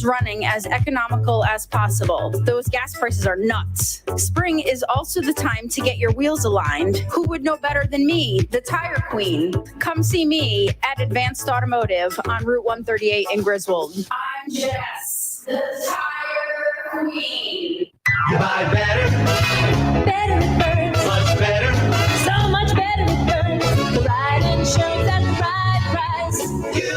running as economical as possible. Those gas prices are nuts. Spring is also the time to get your wheels aligned. Who would know better than me, the tire queen? Come see me at Advanced Automotive on Route 138 in Griswold. I'm Jess, the tire queen. You buy better. Better it burns. Much better. So much better it burns. The right insurance at the right price. You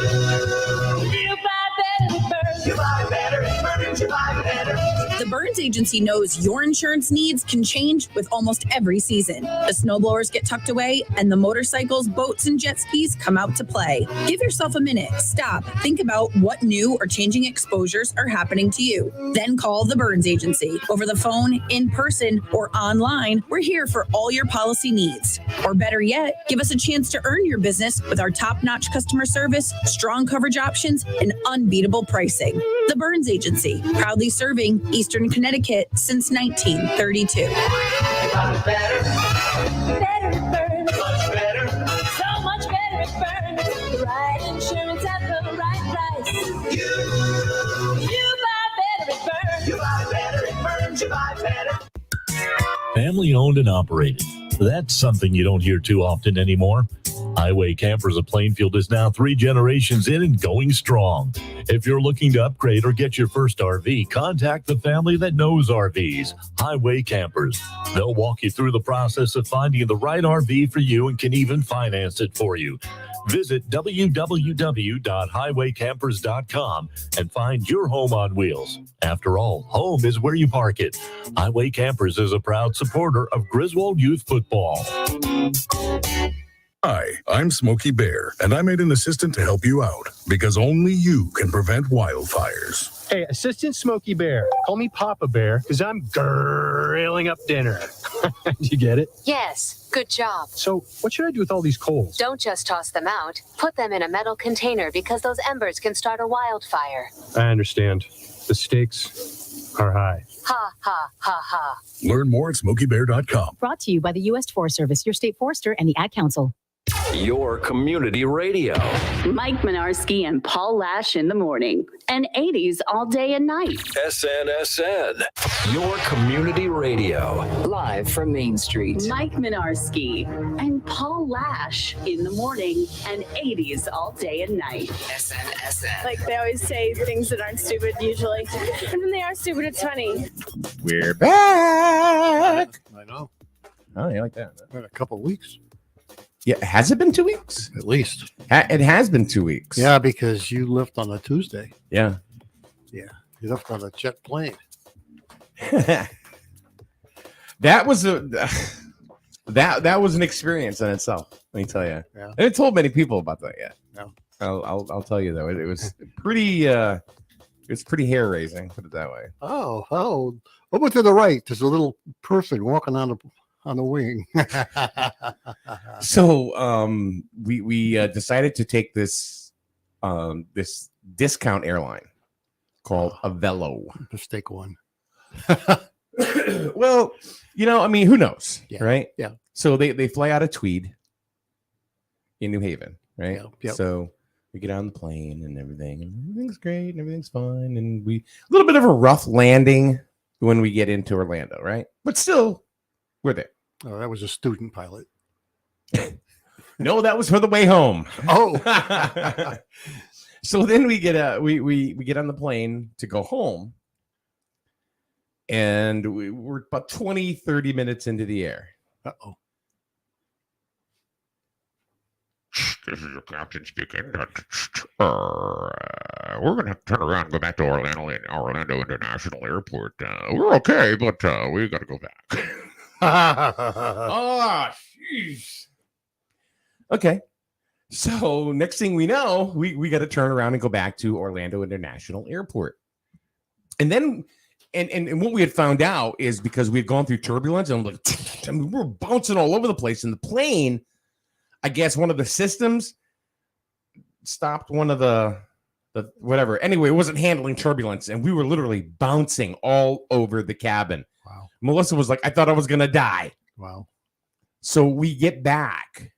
buy better it burns. You buy better. It burns. You buy better. The Burns Agency knows your insurance needs can change with almost every season. The snowblowers get tucked away and the motorcycles, boats, and jet skis come out to play. Give yourself a minute. Stop. Think about what new or changing exposures are happening to you. Then call the Burns Agency. Over the phone, in person, or online, we're here for all your policy needs. Or better yet, give us a chance to earn your business with our top-notch customer service, strong coverage options, and unbeatable pricing. The Burns Agency, proudly serving Eastern Connecticut since 1932. You buy better. Better it burns. Much better. So much better it burns. The right insurance at the right price. You buy better it burns. You buy better. It burns. You buy better. Family owned and operated. That's something you don't hear too often anymore. Highway Campers of Plainfield is now 3 generations in and going strong. If you're looking to upgrade or get your first RV, contact the family that knows RVs, Highway Campers. They'll walk you through the process of finding the right RV for you and can even finance it for you. Visit www.highwaycampers.com and find your home on wheels. After all, home is where you park it. Highway Campers is a proud supporter of Griswold Youth Football. Hi, I'm Smokey Bear, and I made an assistant to help you out because only you can prevent wildfires. Hey, Assistant Smokey Bear. Call me Papa Bear because I'm grilling up dinner. You get it? Yes, good job. So what should I do with all these coals? Don't just toss them out. Put them in a metal container because those embers can start a wildfire. I understand. The stakes are high. Ha, ha, ha, ha. Learn more at SmokeyBear.com. Brought to you by the U.S. Forest Service, your state forester, and the Ad Council. Your community radio. Mike Minarski and Paul Lash in the morning, and 80s all day and night. SNSN. Your community radio. Live from Main Street. Mike Minarski and Paul Lash in the morning, and 80s all day and night. SNSN. Like they always say things that aren't stupid usually. And when they are stupid, it's funny. We're back. I know. Oh, you like that? In a couple of weeks. Yeah, has it been 2 weeks? At least. It has been 2 weeks. Yeah, because you left on a Tuesday. Yeah. Yeah, you left on a jet plane. That was that was an experience in itself. Let me tell you. Yeah. I haven't told many people about that yet. No. I'll tell you though. It was pretty. It was pretty hair raising. Put it that way. Oh! Over to the right, there's a little person walking on the wing. So we decided to take this this discount airline called Avelo. Mistake one. Well, I mean, who knows, right? Yeah. So they fly out of Tweed in New Haven, right? Yep. So we get on the plane and everything's great and everything's fine, and a little bit of a rough landing when we get into Orlando, right? But still, we're there. Oh, that was a student pilot. No, that was for the way home. Oh. So then we get we get on the plane to go home, and we're about 20-30 minutes into the air. Uh-oh. This is the captain speaking. We're going to turn around and go back to Orlando International Airport. We're okay, but we got to go back. Oh, jeez. Okay. So next thing we know, we got to turn around and go back to Orlando International Airport. And then, and what we had found out is because we had gone through turbulence and we were bouncing all over the place in the plane. I guess one of the systems stopped one of the whatever. Anyway, it wasn't handling turbulence, and we were literally bouncing all over the cabin. Wow. Melissa was like, I thought I was going to die. Wow. So we get back,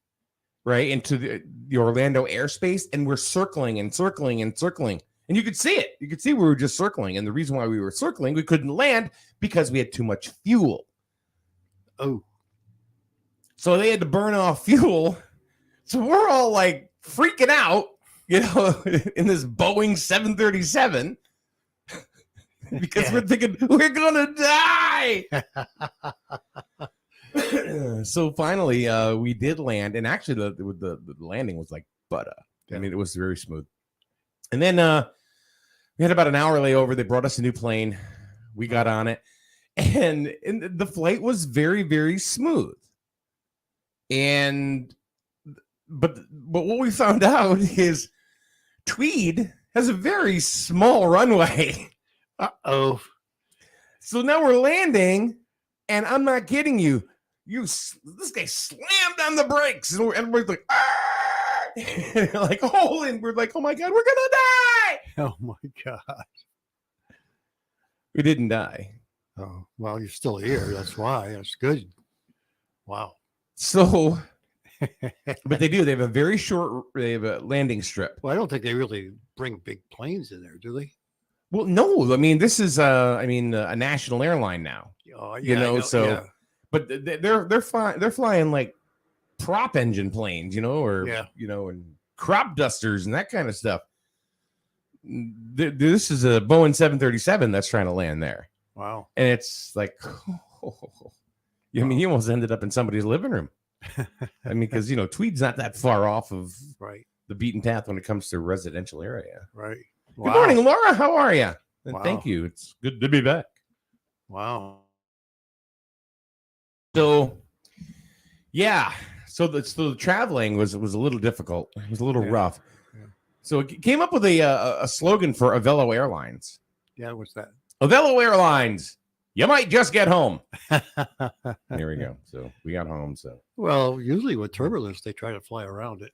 right, into the Orlando airspace, and we're circling and circling and circling. And you could see it. You could see we were just circling. And the reason why we were circling, we couldn't land because we had too much fuel. Oh. So they had to burn off fuel. So we're all like freaking out, in this Boeing 737 because we're thinking we're going to die. So finally, we did land. And actually, the landing was like butter. I mean, it was very smooth. And then we had about an hour layover. They brought us a new plane. We got on it. And the flight was very, very smooth. But what we found out is Tweed has a very small runway. Uh-oh. So now we're landing, and I'm not kidding you. This guy slammed on the brakes, and everybody's like, like, and we're like, oh my God, we're gonna die. Oh my God. We didn't die. Oh, well, you're still here. That's why. That's good. Wow. So, but they have a very short, they have a landing strip. Well, I don't think they really bring big planes in there, do they? Well, no. I mean, this is a national airline now. Oh, yeah, but they're flying. They're flying like prop engine planes, and crop dusters and that kind of stuff. This is a Boeing 737 that's trying to land there. Wow. And it's like, I mean, you almost ended up in somebody's living room. I mean, because, Tweed's not that far off of the beaten path when it comes to residential area. Right. Good morning, Laura. How are you? Wow. Thank you. It's good to be back. Wow. So, yeah. So the traveling was a little difficult. It was a little rough. Yeah. So it came up with a slogan for Avelo Airlines. Yeah, what's that? Avelo Airlines, you might just get home. There we go. So we got home. So well, usually with turbulence, they try to fly around it.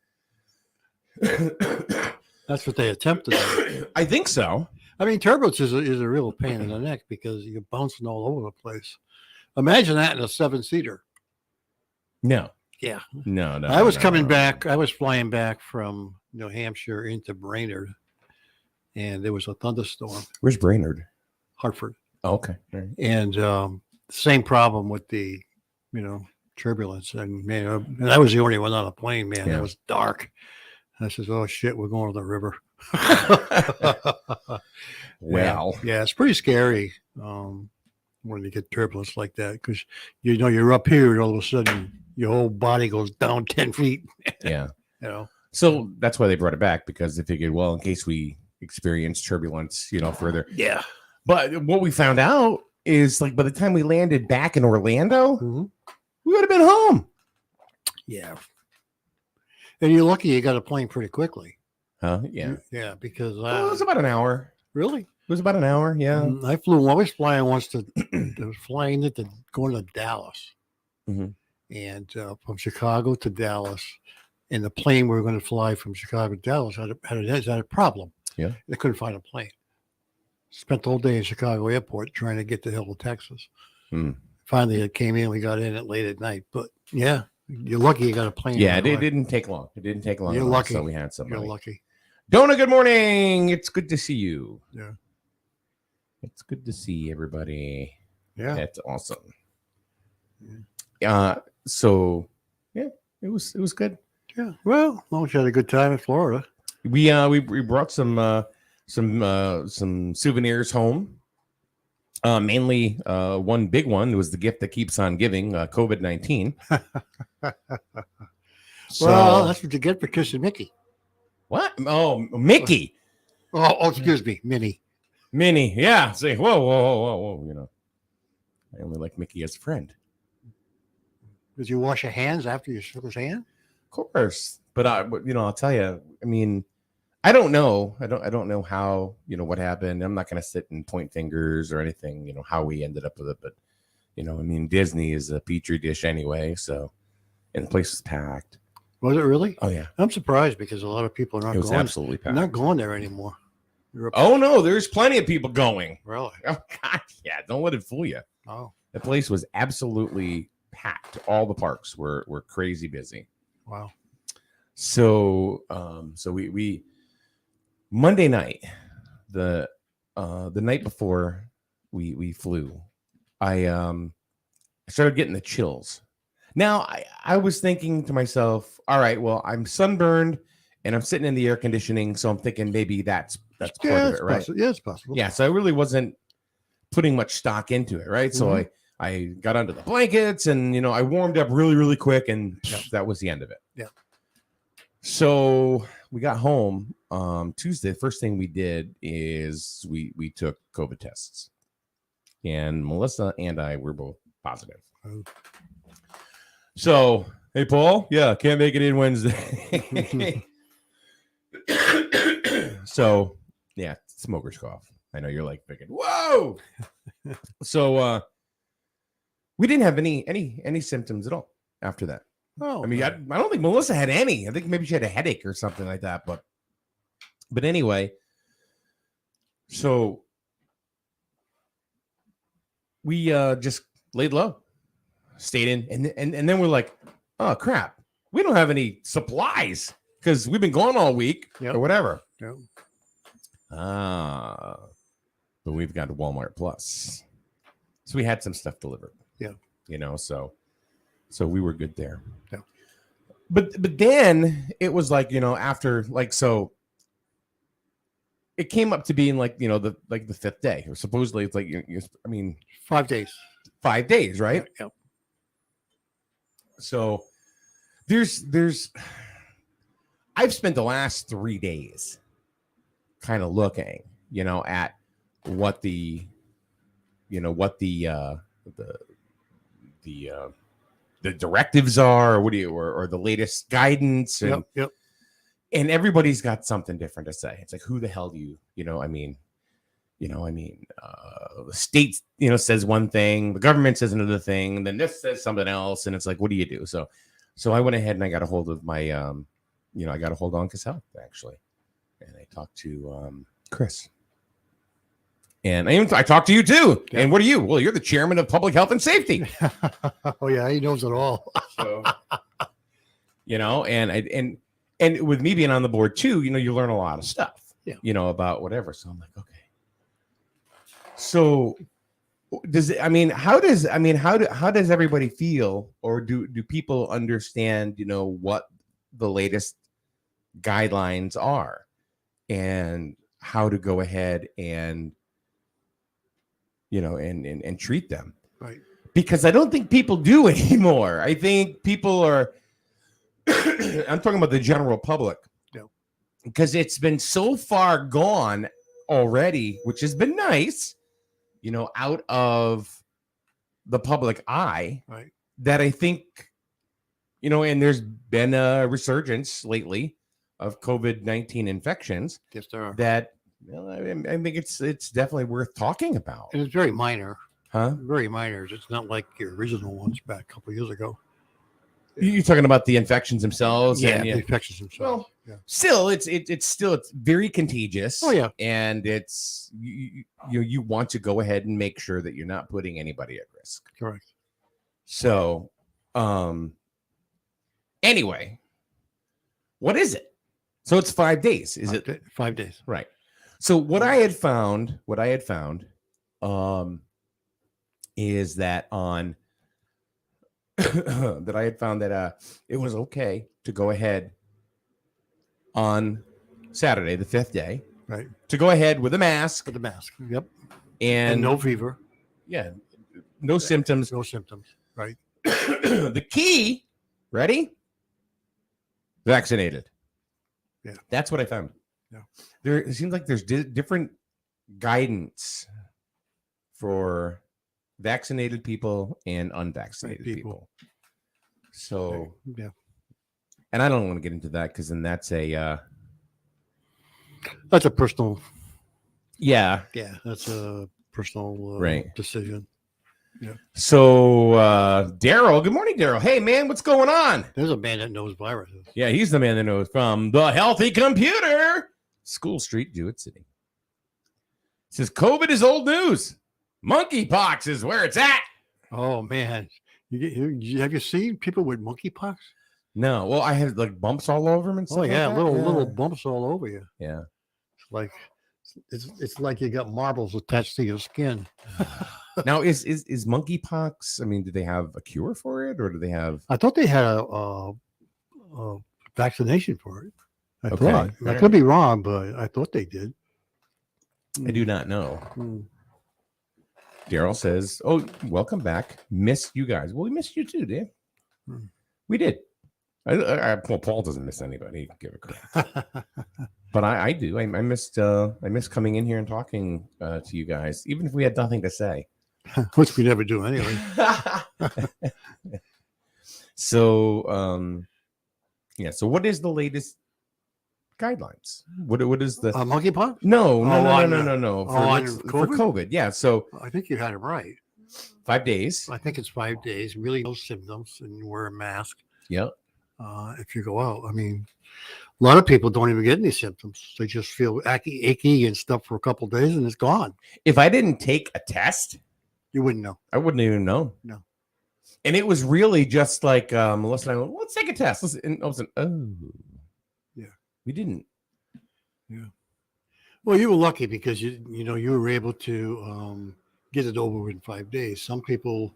That's what they attempt to do. I think so. I mean, turbulence is a real pain in the neck because you're bouncing all over the place. Imagine that in a 7-seater. No. Yeah. No. I was coming back. I was flying back from New Hampshire into Brainerd, and there was a thunderstorm. Where's Brainerd? Hartford. Oh, okay. Right. And same problem with the, turbulence. And, man, and I was the only one on the plane, man. Yeah. It was dark. I says, oh, shit, we're going to the river. Well. Yeah, it's pretty scary when you get turbulence like that because, you're up here and all of a sudden your whole body goes down 10 feet. Yeah. So that's why they brought it back because they figured, well, in case we experience turbulence, further. Yeah. But what we found out is like by the time we landed back in Orlando, we would have been home. Yeah. And you're lucky you got a plane pretty quickly. Huh? Yeah. Yeah, because it was about an hour. Really? It was about an hour. Yeah. I was flying once going to Dallas. And from Chicago to Dallas. And the plane we were going to fly from Chicago to Dallas had a problem. Yeah. They couldn't find a plane. Spent the whole day in Chicago airport trying to get to Hill, Texas. Finally, it came in. We got in late at night. But yeah, you're lucky you got a plane. Yeah, it didn't take long. It didn't take long. You're lucky. So we had somebody. You're lucky. Donna, good morning. It's good to see you. Yeah. It's good to see everybody. Yeah. That's awesome. So yeah, it was good. Yeah. Well, as long as you had a good time in Florida. We brought some souvenirs home. Mainly one big one was the gift that keeps on giving, COVID-19. Well, that's what you get for kissing Mickey. What? Oh, Mickey. Oh, excuse me, Minnie. Yeah. Say, whoa. I only like Mickey as a friend. Did you wash your hands after you shook his hand? Of course. But I'll tell you, I mean, I don't know. I don't know how, what happened. I'm not going to sit and point fingers or anything, how we ended up with it. But, Disney is a petri dish anyway. So, and the place was packed. Was it really? Oh, yeah. I'm surprised because a lot of people are absolutely packed. Not going there anymore. Oh, no. There's plenty of people going. Really? Oh, God. Yeah. Don't let it fool you. Oh. The place was absolutely packed. All the parks were crazy busy. Wow. So, we Monday night, the night before we flew, I started getting the chills. Now I was thinking to myself, all right, well, I'm sunburned and I'm sitting in the air conditioning, so I'm thinking maybe that's part of it, right? Yeah, it's possible. Yeah, so I really wasn't putting much stock into it, right? So I got under the blankets and I warmed up really, really quick, and that was the end of it. Yeah. So we got home Tuesday. First thing we did is we took COVID tests, and Melissa and I were both positive. Oh. So, hey, Paul, can't make it in Wednesday. So, smoker's cough. I know you're like thinking, whoa. So, we didn't have any symptoms at all after that. Oh, I mean, I don't think Melissa had any. I think maybe she had a headache or something like that. But anyway, so we just laid low, stayed in, and then we're like, oh crap, we don't have any supplies because we've been gone all week or whatever. Yep. But we've got Walmart Plus, so we had some stuff delivered. Yeah. So we were good there. Yeah. But then it was like, after so it came up to being like, the fifth day, or supposedly it's like, 5 days. 5 days, right? Yeah. So there's I've spent the last 3 days kind of looking, at what the directives are, or the latest guidance, and and everybody's got something different to say. It's like, who the hell do you the state says one thing, the government says another thing, and then this says something else, and it's like, what do you do? So I went ahead and I got a hold of my I got a hold on Uncas Health, actually, and I talked to Chris. And I talked to you too. Yeah. And what are you? Well, you're the chairman of Public Health and Safety. Oh yeah, he knows it all. So, and with me being on the board too, you learn a lot of stuff. Yeah. About whatever. So I'm like, okay. So how does everybody feel, or do people understand, what the latest guidelines are and how to go ahead and and treat them, right? Because I don't think people do anymore. I think people are I'm talking about the general public, because it's been so far gone already, which has been nice, out of the public eye, right? That I think, and there's been a resurgence lately of COVID-19 infections. Yes, there are. That I think it's definitely worth talking about. And it's very minor. Huh? Very minor. It's not like the original ones back a couple of years ago. You're talking about the infections themselves? Yeah, the infections themselves. Well, still, it's very contagious. Oh yeah, and it's you want to go ahead and make sure that you're not putting anybody at risk. Correct. So, anyway, what is it? So it's 5 days. Is it 5 days? Right. So what I had found, is that that it was okay to go ahead on Saturday, the fifth day, right? To go ahead with a mask. With a mask. Yep. And no fever. Yeah. No symptoms. No symptoms. Right. The key. Ready? Vaccinated. Yeah. That's what I found. Yeah. It seems like there's different guidance for vaccinated people and unvaccinated people. So, yeah. And I don't want to get into that, because then that's a personal. Yeah. Yeah. That's a personal right. decision. Yeah. So, Daryl, good morning, Daryl. Hey, man, what's going on? There's a man that knows viruses. Yeah, he's the man that knows from the Healthy Computer. School Street, Jewett City. Says COVID is old news. Monkeypox is where it's at. Oh man, have you seen people with monkeypox? No. Well, I had like bumps all over them and stuff. Oh yeah, like that. little bumps all over you. Yeah. It's like It's like you got marbles attached to your skin. Now, is monkeypox? I mean, do they have a cure for it, or do they have? I thought they had a vaccination for it. I Okay. thought. I All could be wrong, but I thought they did. I do not know. Hmm. Daryl says, "Oh, welcome back. Missed you guys. Well, we missed you too, Dave. We did. Well, Paul doesn't miss anybody. Give it credit, but I do. I missed coming in here and talking to you guys, even if we had nothing to say, Which we never do anyway. So, yeah. So, what is the latest guidelines? What is the monkeypox? No. For COVID. Yeah. So I think you had it right. 5 days. I think it's 5 days. Really, no symptoms, and you wear a mask. Yep. If you go out, I mean, a lot of people don't even get any symptoms. They just feel achy and stuff for a couple of days, and it's gone. If I didn't take a test, you wouldn't know. I wouldn't even know. No. And it was really just like Melissa and I went, let's take a test. And all of a sudden, oh, yeah, we didn't. Yeah. Well, you were lucky because you were able to get it over in 5 days. Some people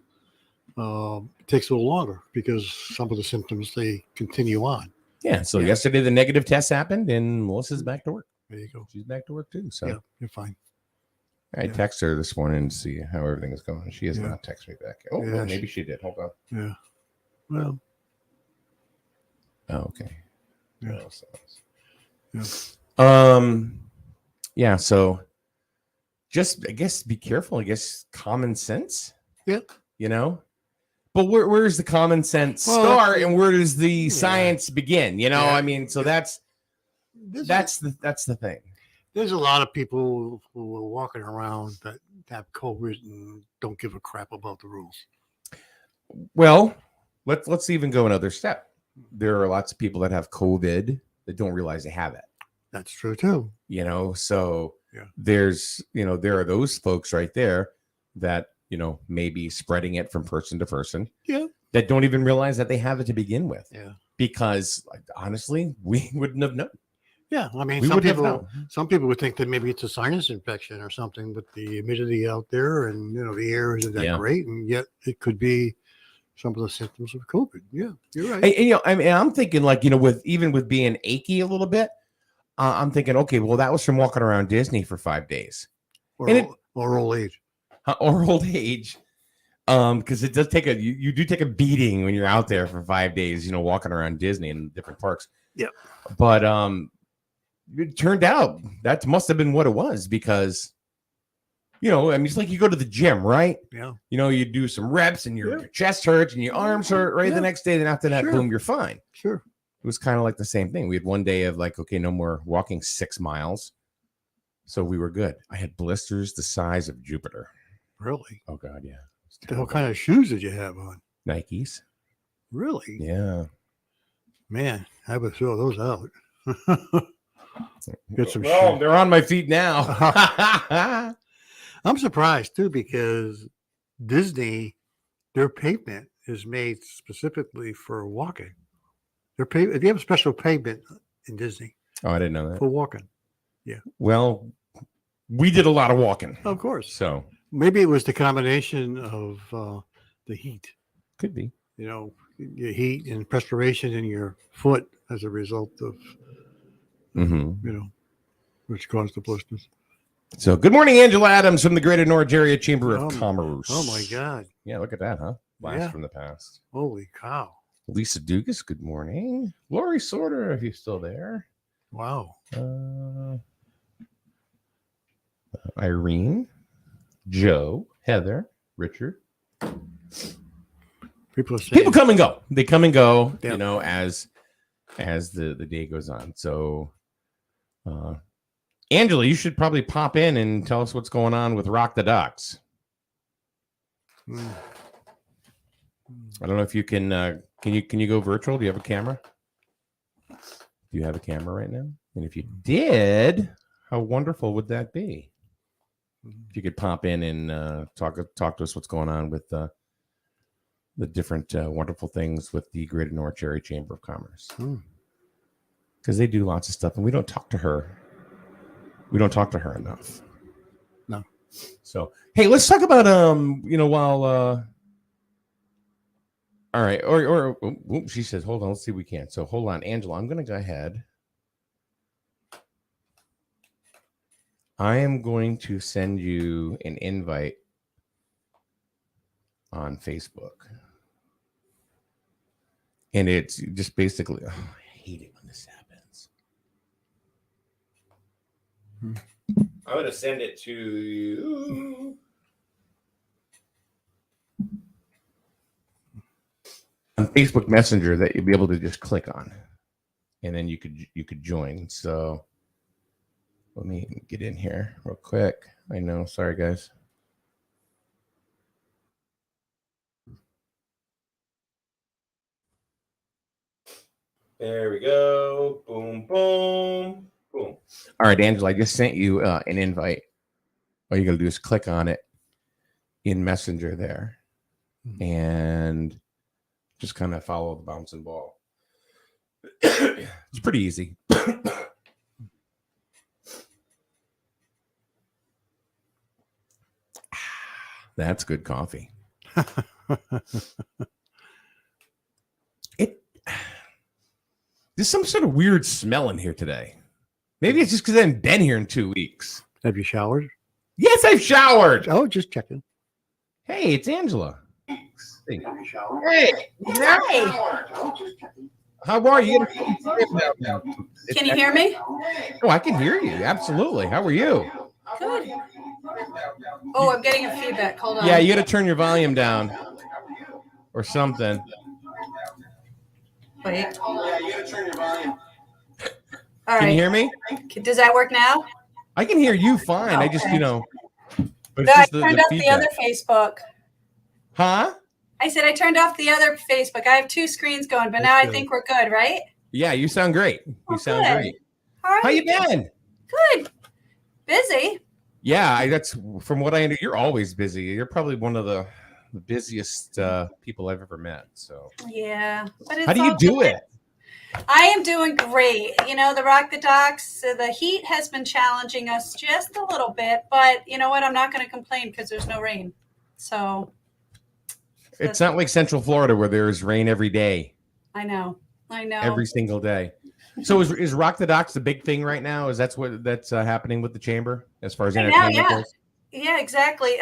it takes a little longer because some of the symptoms they continue on. Yeah. So yesterday the negative test happened, and Melissa's back to work. There you go. She's back to work too. So yeah, you're fine. I texted her this morning to see how everything is going. She has not texted me back. Oh, well, maybe she did. Hold on. Yeah. Well. Oh, okay. Yeah. Yeah. So just, I guess, be careful. I guess common sense. Yeah. You know. But where's the common sense start, and where does the science begin? You know, I mean, so that's the thing. There's a lot of people who are walking around that have COVID and don't give a crap about the rules. Well, let's even go another step. There are lots of people that have COVID that don't realize they have it. That's true too. You know, so there are those folks right there that, may be spreading it from person to person. Yeah. That don't even realize that they have it to begin with. Yeah. Because honestly, we wouldn't have known. Yeah, I mean, We some wouldn't have people would think that maybe it's a sinus infection or something with the humidity out there, and the air isn't that great, and yet it could be some of the symptoms of COVID. Yeah, you're right. And, I'm thinking with being achy a little bit, I'm thinking, okay, well, that was from walking around Disney for 5 days, or old age, or old age. Because it does take you do take a beating when you're out there for 5 days, walking around Disney and different parks. Yeah, but it turned out that must have been what it was, because it's like you go to the gym, right? Yeah. You do some reps and your chest hurts and your arms hurt the next day. Then after that, boom, you're fine. Sure. It was kind of like the same thing. We had one day of like, okay, no more walking 6 miles. So we were good. I had blisters the size of Jupiter. Really? Oh God, yeah. What kind of shoes did you have on? Nikes. Really? Yeah. Man, I would throw those out. Get some shoes. They're on my feet now. I'm surprised too, because Disney, their pavement is made specifically for walking. They have a special pavement in Disney. Oh, I didn't know that. For walking. Yeah. Well, we did a lot of walking. Of course. So maybe it was the combination of the heat. Could be. Your heat and perspiration in your foot as a result of, which caused the blisters. So good morning, Angela Adams from the Greater Norwich Area Chamber of Commerce. Oh my God. Yeah, look at that, huh? Blast from the past. Holy cow. Lisa Dugas, good morning. Lori Sorter, if you're still there. Wow. Irene, Joe, Heather, Richard. People come and go. They come and go, as the day goes on. So, Angela, you should probably pop in and tell us what's going on with Rock the Ducks. I don't know if you can. Can you go virtual? Do you have a camera? Do you have a camera right now? And if you did, how wonderful would that be? If you could pop in and talk to us what's going on with the different wonderful things with the Greater Norwich Area Chamber of Commerce, because they do lots of stuff, and we don't talk to her We don't talk to her enough. No. So hey, let's talk about while all right, or she says, hold on, let's see if we can. So hold on, Angela, I'm gonna go ahead. I am going to send you an invite on Facebook. And it's just basically, I hate it when this happens. I'm going to send it to you. On Facebook Messenger that you'll be able to just click on. And then you could join. So let me get in here real quick. I know, sorry guys. There we go. Boom, boom, boom. All right, Angela, I just sent you an invite. All you got to do is click on it in Messenger there and just kind of follow the bouncing ball. It's pretty easy. That's good coffee. There's some sort of weird smell in here today. Maybe it's just because I haven't been here in 2 weeks. Have you showered? Yes, I've showered. Oh, just checking. Hey, it's Angela. Hey, Hey. how are you? Can you hear me? Oh, I can hear you. Absolutely. How are you? Good. Oh, I'm getting a feedback. Hold on. Yeah, you got to turn your volume down or something. Wait. All Can right. you hear me? Does that work now? I can hear you fine. I just, Okay. but No, it's I just turned off the feedback. other Facebook. Huh? I said I turned off the other Facebook. I have two screens going, but now I think we're good, right? Yeah, you sound great. You sound good. great. All right. How you been? Good. Busy. Yeah, that's from what I know. You're always busy. You're probably one of the busiest people I've ever met. So Yeah. But it's how do you all do good. it? I am doing great. You know, the Rock the Docks, the heat has been challenging us just a little bit, but you know what? I'm not going to complain because there's no rain. So It's not like Central Florida where there's rain every day, I know. every single day. So is Rock the Docks the big thing right now? Is that's happening with the chamber as far as Right now, entertainment yeah. goes? Yeah, exactly.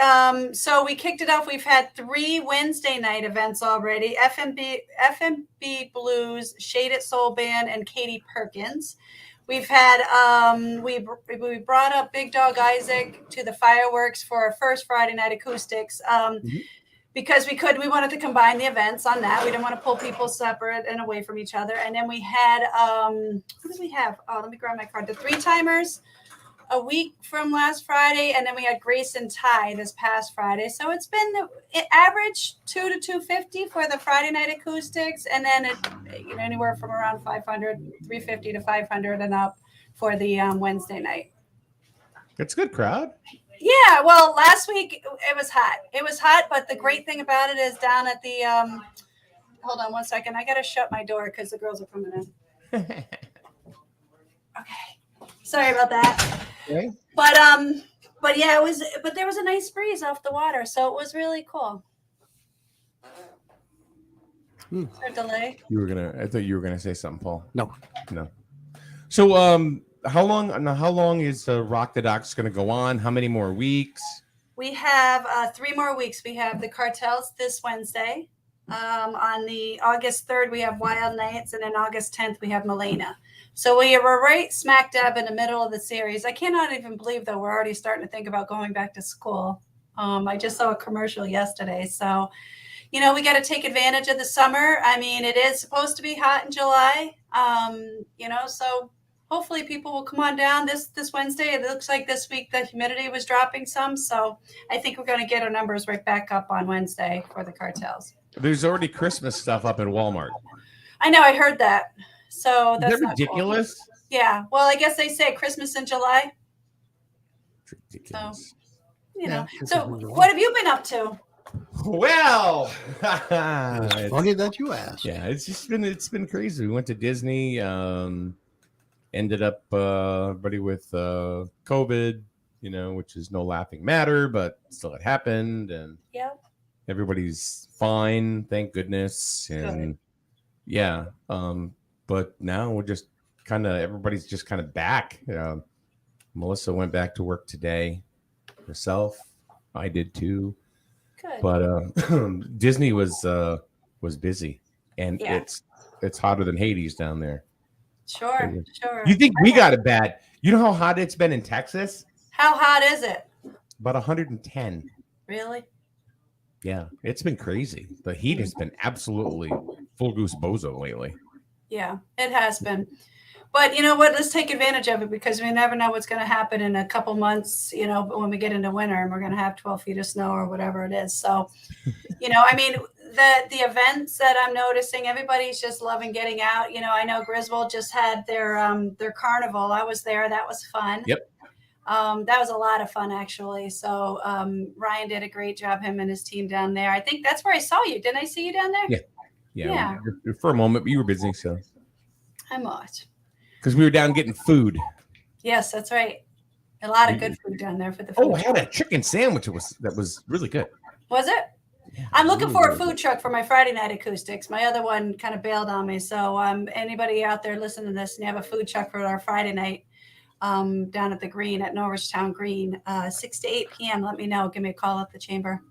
So we kicked it off. We've had 3 Wednesday night events already. FMB Blues, Shaded Soul Band, and Katie Perkins. We've had we brought up Big Dog Isaac to the fireworks for our first Friday night acoustics. Because we wanted to combine the events on that. We didn't want to pull people separate and away from each other. And then we had what did we have? Oh, let me grab my card. The 3-timers a week from last Friday, and then we had Grace and Ty this past Friday. So it's been the average 2 to 250 for the Friday night acoustics, and then anywhere from around 500, 350 to 500 and up for the Wednesday night. It's a good crowd. Yeah, well, last week it was hot. It was hot, but the great thing about it is down at the hold on one second. I gotta shut my door because the girls are coming in. Okay. Sorry about that. Okay. But yeah, but there was a nice breeze off the water, so it was really cool. Is there a delay? I thought you were gonna say something, Paul. No. So how long is Rock the Docks going to go on? How many more weeks? We have 3 more weeks. We have the Cartels this Wednesday. On the August 3rd, we have Wild Nights, and then August 10th, we have Milena. So we are right smack dab in the middle of the series. I cannot even believe that we're already starting to think about going back to school. I just saw a commercial yesterday. So, we got to take advantage of the summer. I mean, it is supposed to be hot in July, so hopefully people will come on down this Wednesday. It looks like this week the humidity was dropping some. So I think we're going to get our numbers right back up on Wednesday for the Cartels. There's already Christmas stuff up in Walmart. I know. I heard that. So that's Is that not cool. ridiculous? Yeah. Well, I guess they say Christmas in July. Ridiculous. So, so what have you been up to? Well, Funny that you asked. Yeah, it's been crazy. We went to Disney. ended up everybody with COVID, which is no laughing matter, but still it happened, and everybody's fine, thank goodness. And yeah, but now we're just everybody's just kind of back. Melissa went back to work today herself. I did too. Good. But Disney was busy, and it's hotter than Hades down there. Sure. You think we got it bad? You know how hot it's been in Texas? How hot is it? About 110. Really? Yeah, it's been crazy. The heat has been absolutely full goose bozo lately. Yeah, it has been. But you know what? Let's take advantage of it, because we never know what's going to happen in a couple months, when we get into winter and we're going to have 12 feet of snow or whatever it is. So, I mean, the events that I'm noticing, everybody's just loving getting out. I know Griswold just had their carnival. I was there. That was fun. Yep. That was a lot of fun, actually. So Ryan did a great job, him and his team down there. I think that's where I saw you. Didn't I see you down there? Yeah. For a moment, you were busy, so. I'm not. Because we were down getting food. Yes, that's right. A lot of good food down there for the food. Oh, I had a chicken sandwich. That was really good. Was it? Yeah, I'm looking for a food truck for my Friday night acoustics. My other one kind of bailed on me. So anybody out there listening to this and you have a food truck for our Friday night down at the Green at Norristown Green, 6 to 8 p.m., let me know. Give me a call at the chamber.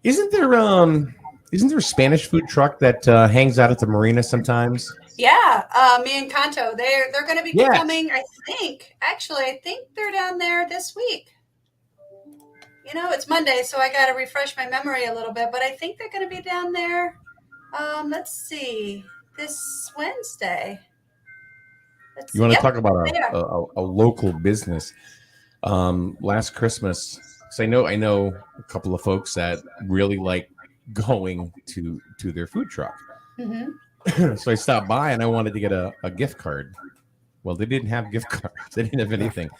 Isn't there a Spanish food truck that hangs out at the marina sometimes? Yeah, me and Kanto, they're going to be coming. I think they're down there this week. It's Monday, so I got to refresh my memory a little bit. But I think they're going to be down there. Let's see, this Wednesday. You want to talk about a local business? Last Christmas, because I know a couple of folks that really like going to their food truck. Mm-hmm. So I stopped by and I wanted to get a gift card. Well, they didn't have gift cards. They didn't have anything.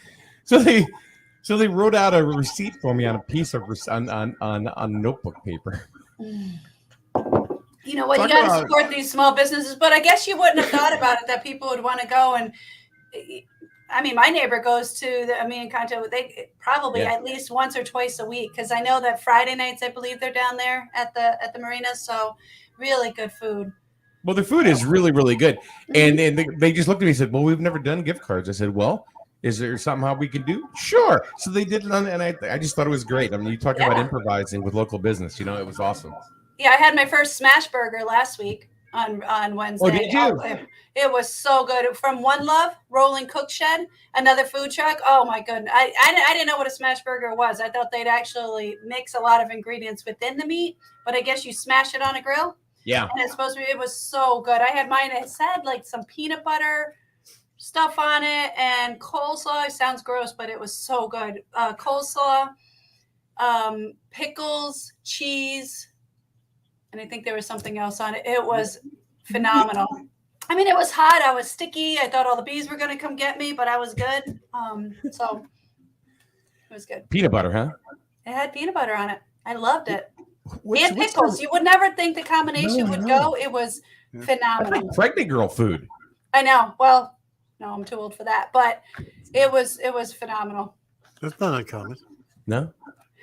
So they wrote out a receipt for me on a piece of on notebook paper. You know what? You got to support these small businesses, but I guess you wouldn't have thought about it that people would want to go. And I mean, my neighbor goes to me and Kanto. They probably at least once or twice a week, because I know that Friday nights, I believe they're down there at the marina. So really good food. Well, the food is really, really good. And they just looked at me and said, well, we've never done gift cards. I said, well, is there something how we can do? Sure. So they did it, and I just thought it was great. I mean, you talk about improvising with local business. It was awesome. Yeah, I had my first smash burger last week on Wednesday. Oh, did you? It was so good. From One Love, Rolling Cook Shed, another food truck. Oh, my goodness. I didn't know what a smash burger was. I thought they'd actually mix a lot of ingredients within the meat, but I guess you smash it on a grill. Yeah. And it's supposed to be, it was so good. I had mine. It had like some peanut butter stuff on it and coleslaw. It sounds gross, but it was so good. Coleslaw, pickles, cheese, and I think there was something else on it. It was phenomenal. I mean, it was hot. I was sticky. I thought all the bees were going to come get me, but I was good. So it was good. Peanut butter, huh? It had peanut butter on it. I loved it. And pickles. You would never think the combination would go. It was phenomenal. That's like pregnant girl food. I know. Well, no, I'm too old for that. But it was phenomenal. That's not uncommon. No?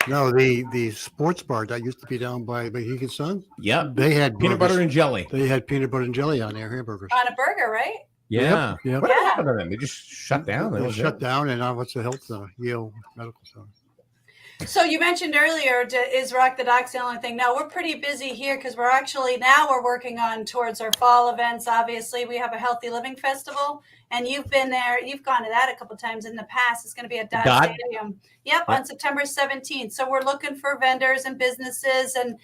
No, the sports bar that used to be down by Mohegan Sun. Yeah. They had peanut butter and jelly. They had peanut butter and jelly on their hamburgers. On a burger, right? Yeah. Yep. What happened to them? They just shut down. They shut down, and now what's the health center? Yale Medical Center. So you mentioned earlier, is Rock the Docks the only thing? No, we're pretty busy here because we're working on towards our fall events. Obviously, we have a Healthy Living Festival, and you've been there. You've gone to that a couple of times in the past. It's going to be at Dodge Stadium. Yep, on September 17th. So we're looking for vendors and businesses and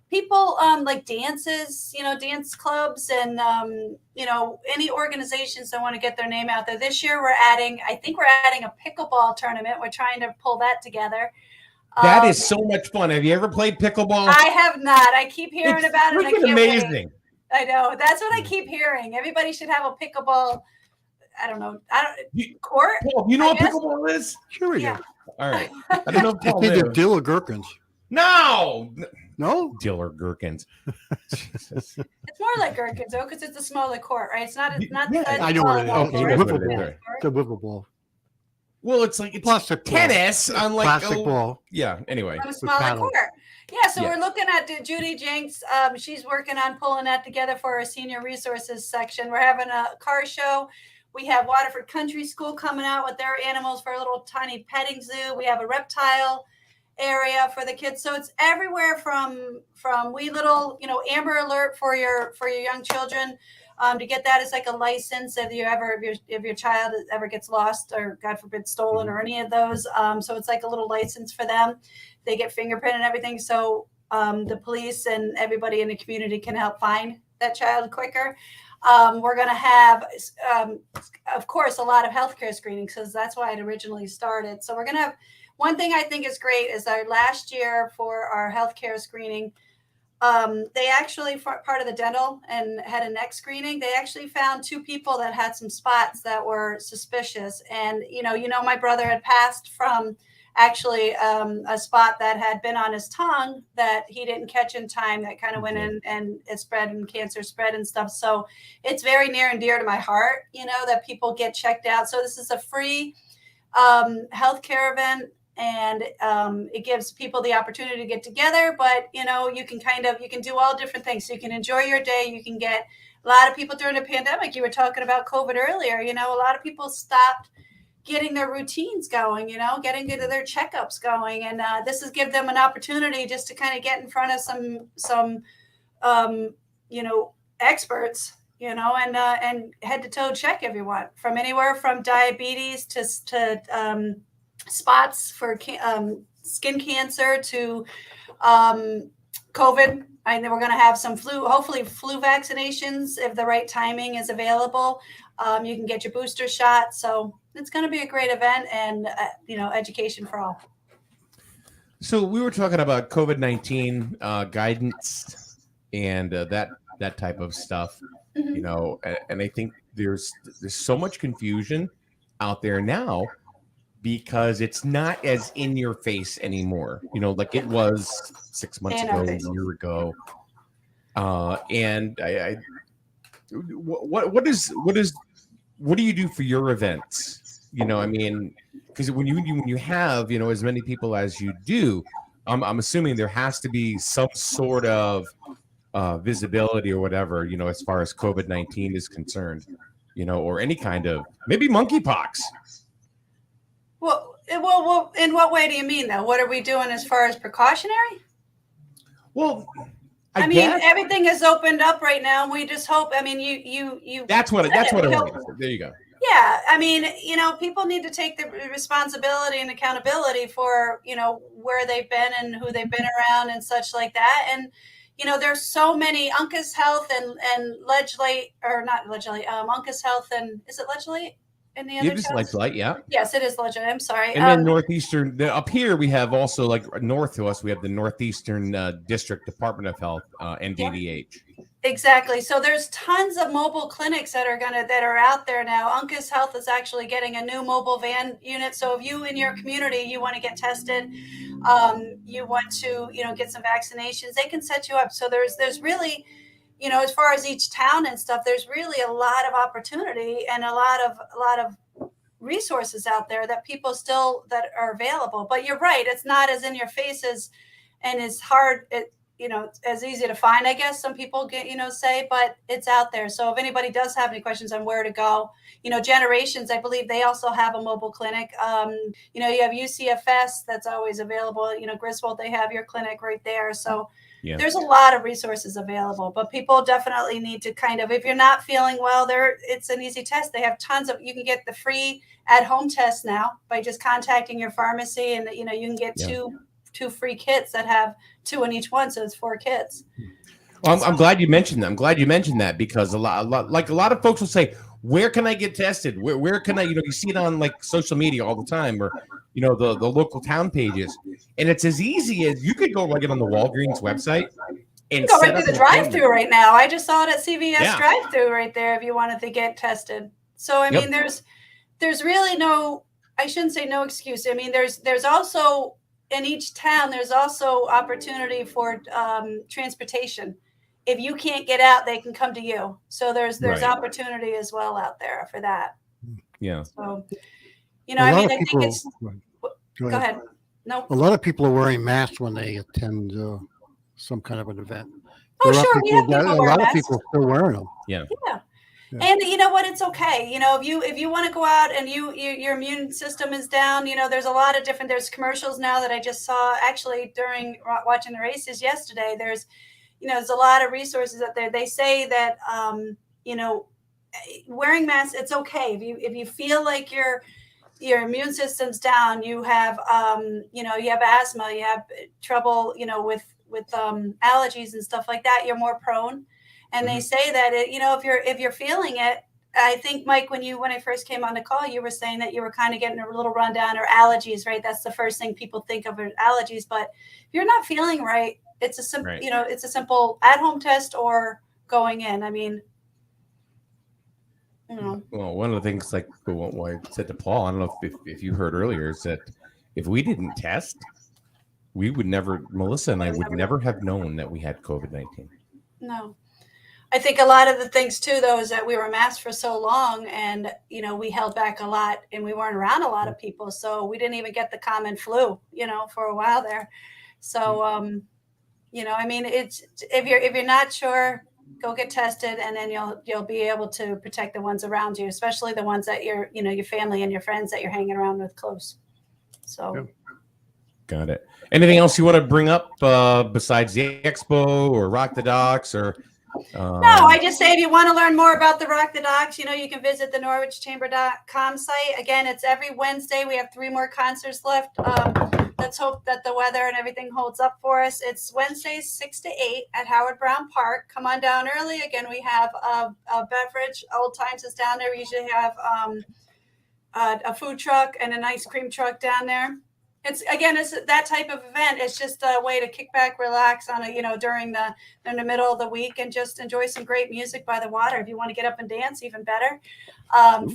people like dances, dance clubs and, any organizations that want to get their name out there. This year I think we're adding a pickleball tournament. We're trying to pull that together. That is so much fun. Have you ever played pickleball? I have not. I keep hearing about it. It's amazing. Wait. I know. That's what I keep hearing. Everybody should have a pickleball. I don't know. Court. Paul, you know what pickleball is? Sure we do. All right. I don't know if Paul It's either knows. dill or gherkins. No. No. Diller gherkins. Jesus. It's more like gherkins though, because it's a smaller court, right? It's not. It's not. Yeah, the I know what it is. ball Okay, It's a that's court. what wiffle it is, ball. right. It's a wiffle ball. Well, it's like it's Plastic ball. tennis, unlike Plastic ball. Yeah. Anyway, On a smaller paddle. court. Yeah, so Yeah. we're looking at Judy Jenks. She's working on pulling that together for our senior resources section. We're having a car show. We have Waterford Country School coming out with their animals for a little tiny petting zoo. We have a reptile area for the kids. So it's everywhere from wee little, Amber Alert for your young children. To get that is like a license if your child ever gets lost or God forbid stolen or any of those. So it's like a little license for them. They get fingerprint and everything. So the police and everybody in the community can help find that child quicker. We're going to have, of course, a lot of healthcare screenings because that's why it originally started. So we're going to have, one thing I think is great is our last year for our healthcare screening, they actually, for part of the dental and head and neck screening, they actually found 2 people that had some spots that were suspicious. And, my brother had passed from actually a spot that had been on his tongue that he didn't catch in time that kind of went in and it spread and cancer spread and stuff. So it's very near and dear to my heart, that people get checked out. So this is a free healthcare event. And it gives people the opportunity to get together, but you can do all different things. So you can enjoy your day. You can get a lot of people during the pandemic. You were talking about COVID earlier. A lot of people stopped getting their routines going, getting their checkups going. And this is give them an opportunity just to kind of get in front of some experts, and head to toe check everyone from anywhere from diabetes to spots for skin cancer to COVID. And then we're going to have some hopefully flu vaccinations if the right timing is available. You can get your booster shot. So it's going to be a great event and, education for all. So we were talking about COVID-19 guidance and that type of stuff, and I think there's so much confusion out there now because it's not as in your face anymore, like it was 6 months ago, a year ago. And what do you do for your events? Because when you have, as many people as you do, I'm assuming there has to be some sort of visibility or whatever, as far as COVID-19 is concerned, or any kind of maybe monkeypox. Well, in what way do you mean though? What are we doing as far as precautionary? Well, I mean, everything is opened up right now. And we just hope. I mean, you. That's what I want. There you go. Yeah, I mean, people need to take the responsibility and accountability for where they've been and who they've been around and such like that. And there's so many Uncas Health and Legislate or not Legislate. Uncas Health and is it Legislate? In the other Legislate, yeah. Yes, it is Legislate. I'm sorry. And then Northeastern, up here we have also like north to us, we have the Northeastern District Department of Health, NDDH. Exactly. So there's tons of mobile clinics that are out there now. Uncas Health is actually getting a new mobile van unit. So if you in your community you want to get tested, you want to get some vaccinations, they can set you up. So there's really, as far as each town and stuff, there's really a lot of opportunity and a lot of resources out there that people still that are available. But you're right, it's not as in your face and it's hard. As easy to find, I guess some people say, but it's out there. So if anybody does have any questions on where to go, Generations, I believe they also have a mobile clinic. You have UCFS that's always available. Griswold, they have your clinic right there. So there's a lot of resources available, but people definitely need to if you're not feeling well, it's an easy test. They have you can get the free at-home test now by just contacting your pharmacy, and you can get two free kits that have 2 in each one, so it's 4 kits. Well, I'm glad you mentioned that. I'm glad you mentioned that because a lot of folks will say, "Where can I get tested? Where can I?" You see it on like social media all the time, or the local town pages, and it's as easy as you could go get on the Walgreens website and go right through the drive-through right now. I just saw it at CVS drive-through right there. If you wanted to get tested, so I mean, there's really no. I shouldn't say no excuse. I mean, there's also in each town, there's also opportunity for transportation. If you can't get out, they can come to you. So there's Right. opportunity as well out there for that. Yeah. So, A I lot mean, of I think people- it's. Go ahead. No. A lot of people are wearing masks when they attend some kind of an event. Oh, There are sure, we have people a wear lot of masks. people still wearing them. Yeah. Yeah. Yeah. And you know what? It's okay. If you want to go out and your immune system is down, there's a lot of different, there's commercials now that I just saw actually during watching the races yesterday. There's a lot of resources out there. They say that, wearing masks, it's okay. If you feel like your immune system's down, you have, you have asthma, you have trouble, with allergies and stuff like that, you're more prone. And they say that if you're feeling it, I think, Mike, when I first came on the call, you were saying that you were kind of getting a little rundown or allergies, right? That's the first thing people think of are allergies. But if you're not feeling right, it's a simple, Right. It's a simple at-home test or going in. I mean, Well, one of the things, like what I said to Paul, I don't know if you heard earlier, is that if we didn't test, we would never, Melissa and I would never have known that we had COVID-19. No. I think a lot of the things too, though, is that we were masked for so long, and we held back a lot, and we weren't around a lot of people, so we didn't even get the common flu, for a while there. So, I mean, it's if you're not sure, go get tested, and then you'll be able to protect the ones around you, especially the ones that your family and your friends that you're hanging around with close. So. Got it. Anything else you want to bring up besides the expo or Rock the Docks or? No, I just say if you want to learn more about the Rock the Docks, you can visit the norwichchamber.com site. Again, it's every Wednesday. We have 3 more concerts left. Let's hope that the weather and everything holds up for us. It's Wednesdays 6 to 8 at Howard Brown Park. Come on down early. Again, we have a beverage. Old Times is down there. We usually have a food truck and an ice cream truck down there. It's that type of event. It's just a way to kick back, relax on during in the middle of the week, and just enjoy some great music by the water. If you want to get up and dance, even better.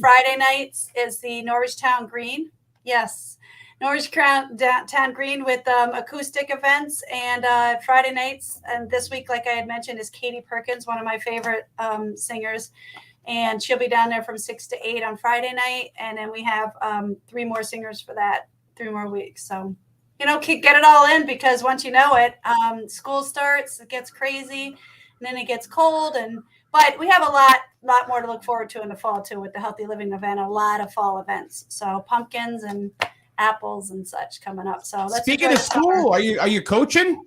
Friday nights is the Norwich Town Green. Yes, Norwich Town Green with acoustic events, and Friday nights. And this week, like I had mentioned, is Katie Perkins, one of my favorite singers. And she'll be down there from 6 to 8 on Friday night. And then we have 3 more singers for that. 3 more weeks. So, get it all in, because once you know it, school starts, it gets crazy, and then it gets cold. But we have a lot more to look forward to in the fall too, with the Healthy Living event, a lot of fall events. So pumpkins and apples and such coming up. So let's Speaking enjoy of the summer. school, are you coaching?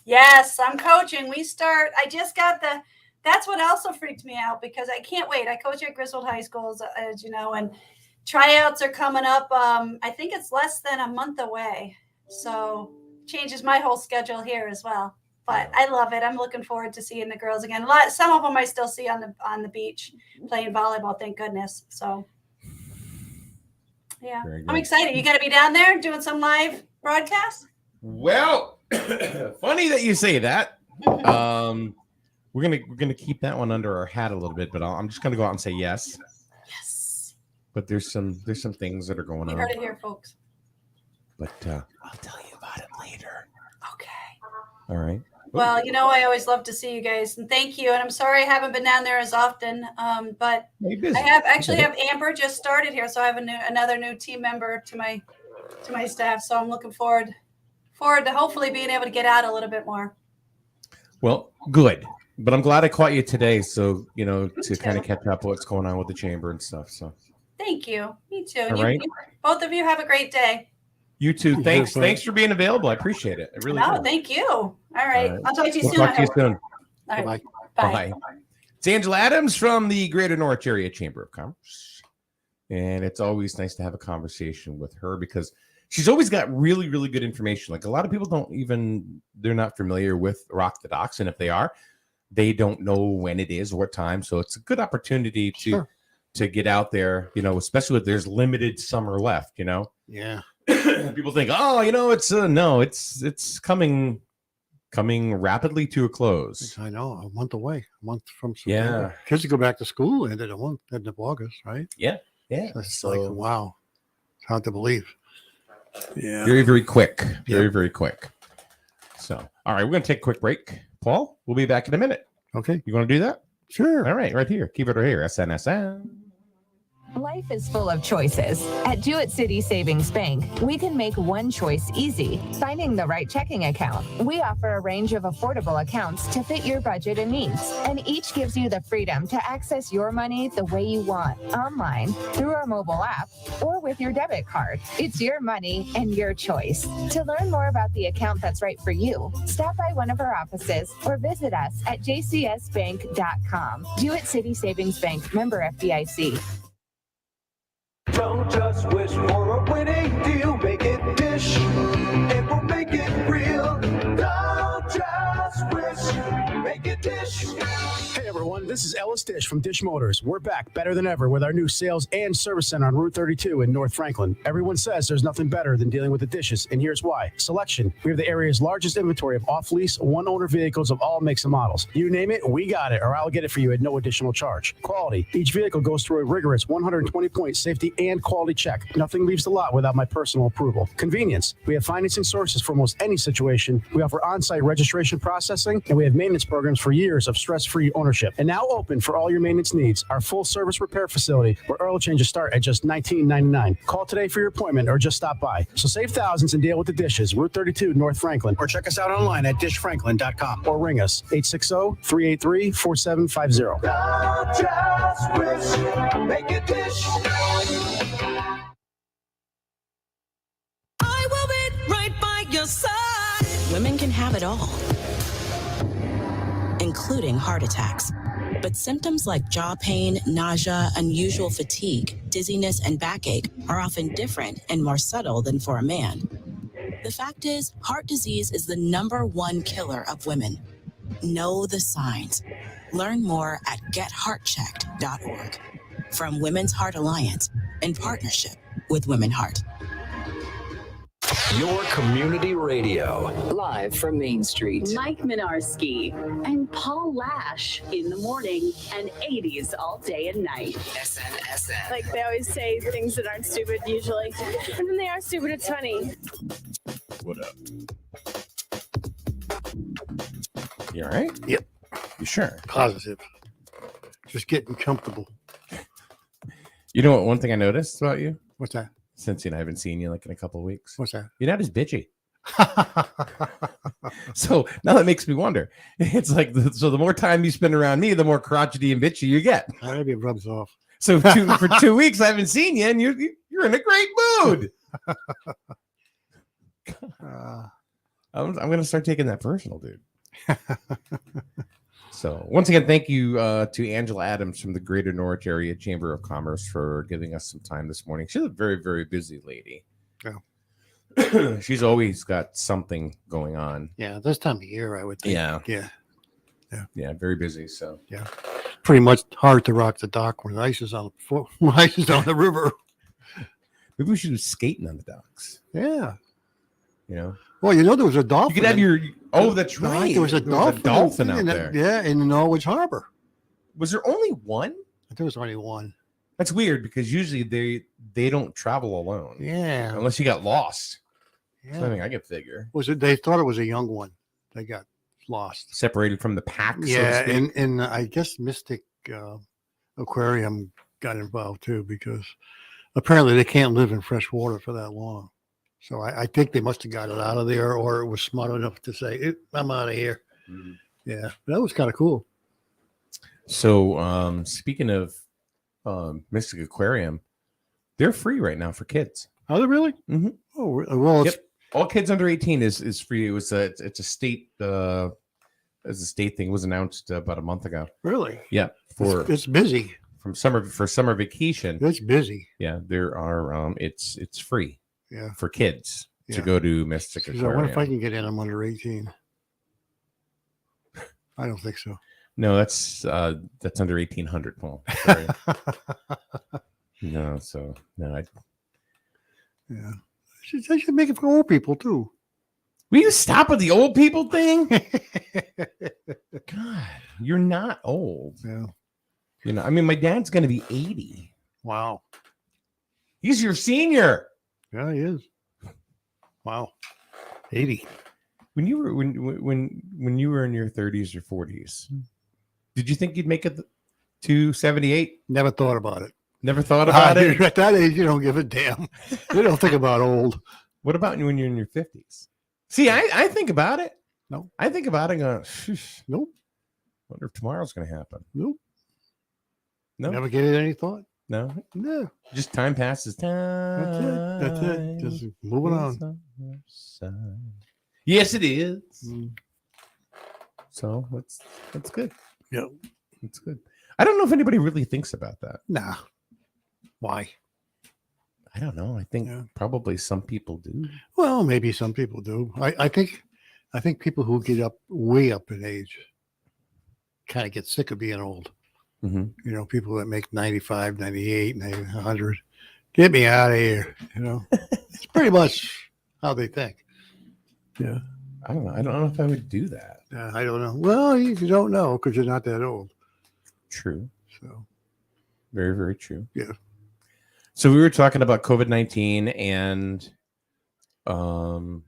Yes, I'm coaching. I just got that's what also freaked me out, because I can't wait. I coach at Griswold High School, as you know, and tryouts are coming up. I think it's less than a month away. So changes my whole schedule here as well. But I love it. I'm looking forward to seeing the girls again. Some of them I still see on the beach playing volleyball, thank goodness. So yeah, I'm excited. You got to be down there doing some live broadcasts? Well, funny that you say that. We're gonna keep that one under our hat a little bit, but I'm just gonna go out and say yes. Yes. But there's some things that are going You on. heard it here, folks. But I'll tell you about it later. Okay. All right. Well, I always love to see you guys, and thank you. And I'm sorry I haven't been down there as often, but I have Amber just started here, so I have another new team member to my staff. So I'm looking forward to hopefully being able to get out a little bit more. Well, good. But I'm glad I caught you today, so to kind of catch up what's going on with the chamber and stuff. So thank you. Me too. All right. Both of you have a great day. You too. Thanks for being available. I appreciate it. I really do. Thank you. All right. I'll talk to you We'll soon. talk to you soon. All right. Bye. It's Angela Adams from the Greater Norwich Area Chamber of Commerce. And it's always nice to have a conversation with her, because she's always got really, really good information. Like, a lot of people they're not familiar with Rock the Docks. And if they are, they don't know when it is or what time. So it's a good opportunity to get out there, especially if there's limited summer left, Yeah. People think, it's coming rapidly to a close. I know, a month away, a month from Yeah. September. Kids go back to school end of the month, end of August, right? Yeah. So it's like, wow, it's hard to believe. Yeah. Very, very quick. Very, very quick. So, all right, we're going to take a quick break. Paul, we'll be back in a minute. Okay. You want to do that? Sure. All right, right here. Keep it right here. SNSN. Life is full of choices. At Jewett City Savings Bank, we can make one choice easy, finding the right checking account. We offer a range of affordable accounts to fit your budget and needs, and each gives you the freedom to access your money the way you want, online, through our mobile app, or with your debit card. It's your money and your choice. To learn more about the account that's right for you, stop by one of our offices or visit us at jcsbank.com. Jewett City Savings Bank, member FDIC. Don't just wish for a winning deal. Make it Dish. It will make it real. Don't just wish. Make it Dish. Hey everyone, this is Ellis Dish from Dish Motors. We're back better than ever with our new sales and service center on Route 32 in North Franklin. Everyone says there's nothing better than dealing with the dishes, and here's why. Selection. We have the area's largest inventory of off-lease, one-owner vehicles of all makes and models. You name it, we got it, or I'll get it for you at no additional charge. Quality. Each vehicle goes through a rigorous 120-point safety and quality check. Nothing leaves the lot without my personal approval. Convenience. We have financing sources for almost any situation. We offer on-site registration processing, and we have maintenance programs for years of stress-free ownership. And now open for all your maintenance needs. Our full-service repair facility, where oil changes start at just $19.99. Call today for your appointment or just stop by. So save thousands and deal with the dishes. Route 32, North Franklin. Or check us out online at dishfranklin.com. Or ring us, 860-383-4750. Don't just wish. Make it Dish. I will be right by your side. Women can have it all, including heart attacks. But symptoms like jaw pain, nausea, unusual fatigue, dizziness, and backache are often different and more subtle than for a man. The fact is, heart disease is the #1 killer of women. Know the signs. Learn more at getheartchecked.org. From Women's Heart Alliance in partnership with Women Heart. Your community radio. Live from Main Street. Mike Minarski and Paul Lash in the morning and 80s all day and night. SNSN. Like they always say things that aren't stupid usually. And when they are stupid, it's funny. What up? You all right? Yep. You sure? Positive. Just getting comfortable. You know what? One thing I noticed about you? What's that? Since I haven't seen you like in a couple of weeks. What's that? You're not as bitchy. So now that makes me wonder. It's like, so the more time you spend around me, the more crotchety and bitchy you get. Maybe it rubs off. So for 2 weeks, I haven't seen you, and you're in a great mood. I'm going to start taking that personal, dude. So once again, thank you to Angela Adams from the Greater Norwich Area Chamber of Commerce for giving us some time this morning. She's a very, very busy lady. Yeah. She's always got something going on. Yeah, this time of year, I would think. Yeah. Yeah, very busy. So yeah, pretty much hard to rock the dock when ice is on the river. Maybe we should do skating on the docks. Yeah. You know. Well, there was a dolphin. You could have that's right. There was a dolphin out there. Yeah, in Norwich Harbor. Was there only one? There was only one. That's weird because usually they don't travel alone. Yeah. Unless you got lost. Yeah. That's something I could figure. They thought it was a young one. They got lost. Separated from the pack. Yeah, so to speak. and I guess Mystic Aquarium got involved too because apparently they can't live in fresh water for that long. So I think they must have got it out of there, or it was smart enough to say, I'm out of here. Mm-hmm. Yeah, that was kind of cool. So speaking of Mystic Aquarium, they're free right now for kids. Are they really? Mm-hmm. Oh, well, yep. All kids under 18 is free. It was it's a state thing. It was announced about a month ago. Really? Yeah. It's busy. For summer vacation. It's busy. Yeah, there are it's free. Yeah. For kids to go to Mystic Aquarium. I wonder if I can get in. I'm under 18. I don't think so. No, that's under 1800, Paul. Sorry. No. Yeah. They should make it for old people too. Will you stop with the old people thing? God, you're not old. Yeah. I mean, my dad's going to be 80. Wow. He's your senior. Yeah, he is. Wow. 80. When you were when you were in your 30s or 40s, did you think you'd make it to 78? Never thought about it. Never thought about it? At that age, you don't give a damn. You don't think about old. What about when you're in your 50s? See, I think about it. No. I think about it going, nope. Wonder if tomorrow's going to happen. Nope. No. Never gave it any thought. No. No. Just time passes. Time. That's it. Just moving on. Yes, it is. So that's good. Yeah. That's good. I don't know if anybody really thinks about that. Nah. Why? I don't know. I think probably some people do. Well, maybe some people do. I think people who get up way up in age kind of get sick of being old. Mm-hmm. You know, people that make 95, 98, 100. Get me out of here. You know, it's pretty much how they think. Yeah. I don't know. I don't know if I would do that. I don't know. Well, you don't know because you're not that old. True. So, very, very true. Yeah. So we were talking about COVID-19 and the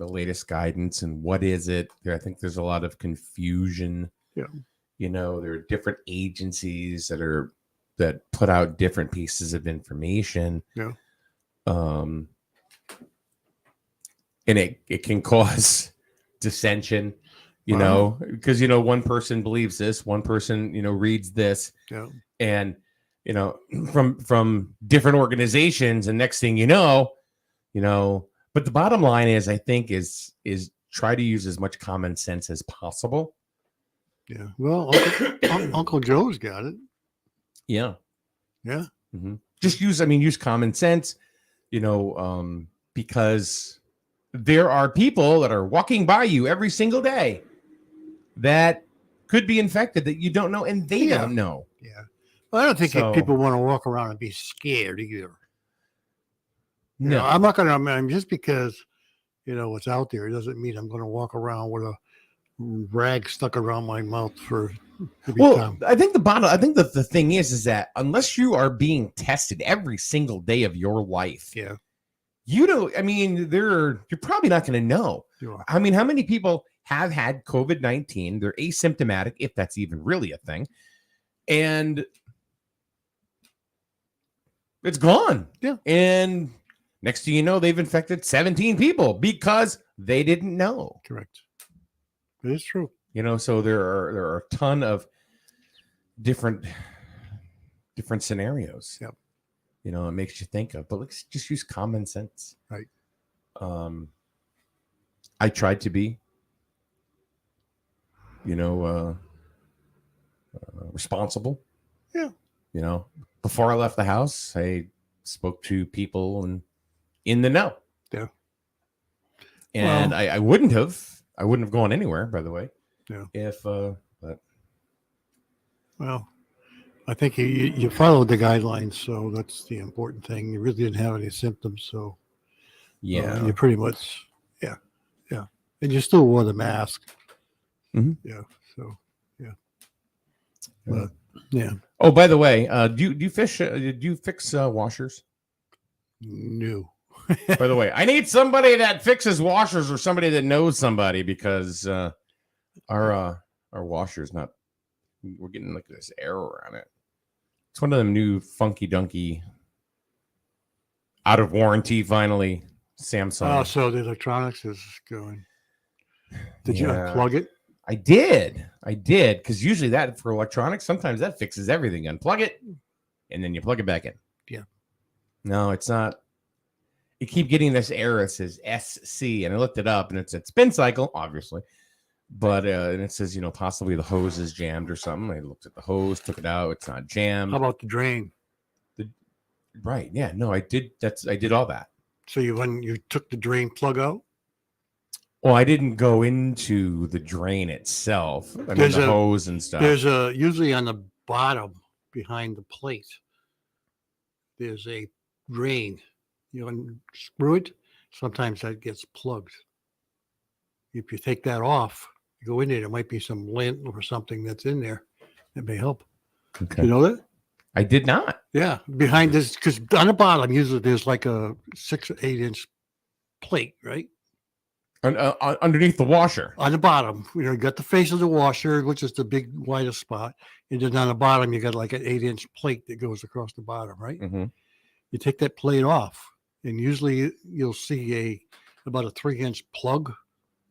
latest guidance and what is it? I think there's a lot of confusion. Yeah. You know, there are different agencies that put out different pieces of information. Yeah. And it can cause dissension, you know, because, you know, one person believes this, one person, you know, reads this. Yeah. And, you know, from different organizations, and next thing you know, but the bottom line is, I think is try to use as much common sense as possible. Yeah. Well, Uncle Joe's got it. Yeah. Yeah. Mm-hmm. Just use common sense, you know, because there are people that are walking by you every single day that could be infected that you don't know, and they don't know. Yeah. Well, I don't think people want to walk around and be scared either. You know, I'm not going to, I mean, just because, you know, it's out there, it doesn't mean I'm going to walk around with a rag stuck around my mouth for time. I think the thing is that unless you are being tested every single day of your life, you don't, I mean, you're probably not going to know. I mean, how many people have had COVID-19? They're asymptomatic, if that's even really a thing. And it's gone. Yeah. And next thing you know, they've infected 17 people because they didn't know. Correct. It is true. You know, so there are a ton of different scenarios. Yep. You know, it makes you think of, but let's just use common sense. Right. I tried to be, you know, responsible. Yeah. You know, before I left the house, I spoke to people in the know. Yeah. And I wouldn't have gone anywhere, by the way. Yeah. If but well, I think you followed the guidelines, so that's the important thing. You really didn't have any symptoms, so you pretty much and you still wore the mask. Mm-hmm. Yeah. So but yeah. Oh, by the way, do you fish? Do you fix washers? No. By the way, I need somebody that fixes washers or somebody that knows somebody because our washer's not. We're getting like this error on it. It's one of them new funky dunky, out of warranty. Finally, Samsung. Oh, so the electronics is going. Did you unplug it? I did, because usually that for electronics, sometimes that fixes everything. Unplug it, and then you plug it back in. Yeah. No, it's not. You keep getting this error. It says SC, and I looked it up, and it's a spin cycle, obviously. But and it says, you know, possibly the hose is jammed or something. I looked at the hose, took it out. It's not jammed. How about the drain? Right. Yeah. No, I did. I did all that. So when you took the drain plug out? Well, I didn't go into the drain itself. I mean, the hose and stuff. There's usually on the bottom behind the plate. There's a drain. You unscrew it. Sometimes that gets plugged. If you take that off, you go in there might be some lint or something that's in there that may help. Okay. You know that? I did not. Yeah, behind this, because on the bottom usually there's like a 6 or 8 inch plate, right? Underneath the washer. On the bottom, you got the face of the washer, which is the big widest spot. And then on the bottom, you got like an 8-inch plate that goes across the bottom, right? Mm-hmm. You take that plate off, and usually you'll see about a 3-inch plug